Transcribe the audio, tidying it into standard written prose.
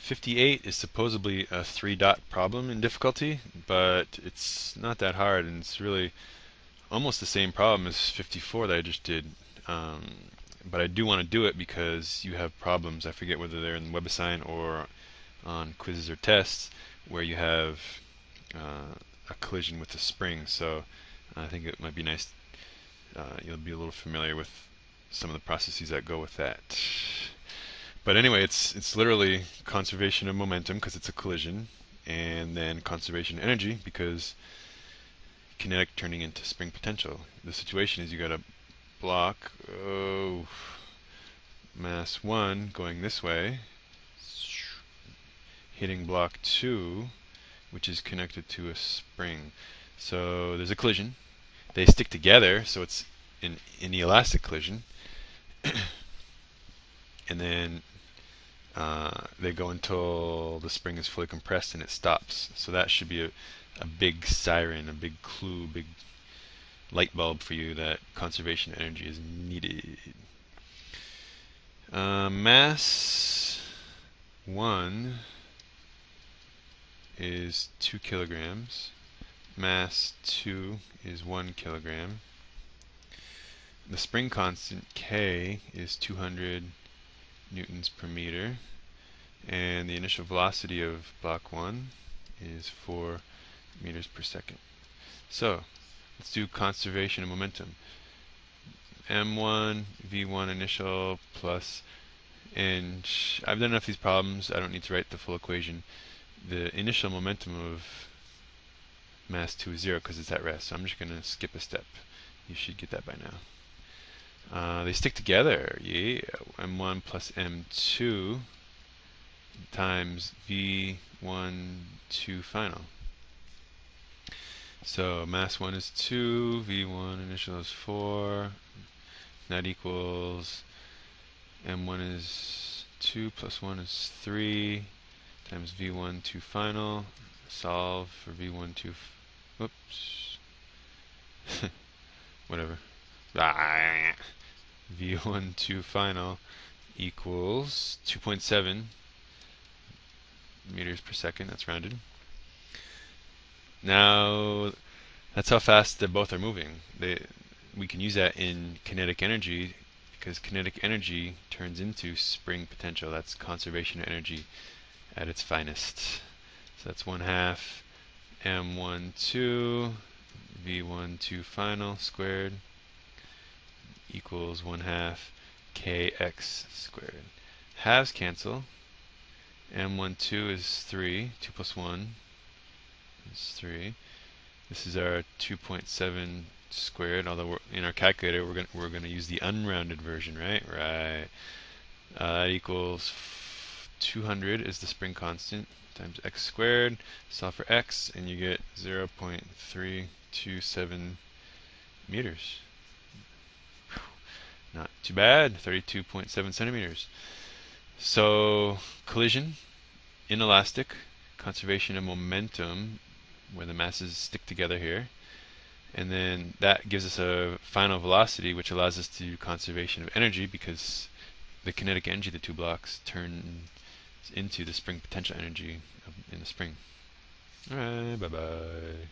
58 is supposedly a 3-dot problem in difficulty, but it's not that hard, and it's really almost the same problem as 54 that I just did. Um, but I do want to do it because you have problems, I forget whether they're in WebAssign or on quizzes or tests, where you have a collision with a spring. So I think it might be nice, you'll be a little familiar with some of the processes that go with that. But anyway, it's literally conservation of momentum because it's a collision, and then conservation of energy because kinetic turning into spring potential. The situation is you got a block, mass 1 going this way, hitting block 2, which is connected to a spring. So there's a collision. They stick together, so it's an inelastic collision. And then they go until the spring is fully compressed and it stops. So that should be a big siren, a big clue, big light bulb for you that conservation energy is needed. Mass 1 is 2 kilograms. Mass 2 is 1 kilogram. The spring constant K is 200 newtons per meter. And the initial velocity of block 1 is 4 meters per second. So let's do conservation of momentum. M1, V1 initial plus, and I've done enough of these problems, I don't need to write the full equation. The initial momentum of mass 2 is 0 because it's at rest, so I'm just going to skip a step. You should get that by now. They stick together, yeah. M1 plus M2 times V1 2 final. So mass 1 is 2, V1 initial is 4. That equals M1 is 2 plus 1 is 3 times V1 2 final. Solve for V1 2. Whoops. Whatever. V1 2 final equals 2.7 meters per second. That's rounded. Now, that's how fast they both are moving. We can use that in kinetic energy because kinetic energy turns into spring potential. That's conservation of energy at its finest. So that's 1/2 M12 V12 final squared equals 1/2 kx squared. Halves cancel. M12 is 3. 2 plus 1 is 3. This is our 2.7 squared, although in our calculator we're gonna use the unrounded version, right? Right. That equals 200 is the spring constant times x squared. Solve for x, and you get 0.327 meters. Not too bad. 32.7 centimeters. So collision, inelastic, conservation of momentum, where the masses stick together here, and then that gives us a final velocity which allows us to do conservation of energy because the kinetic energy of the two blocks turns into the spring potential energy in the spring. Alright, bye bye.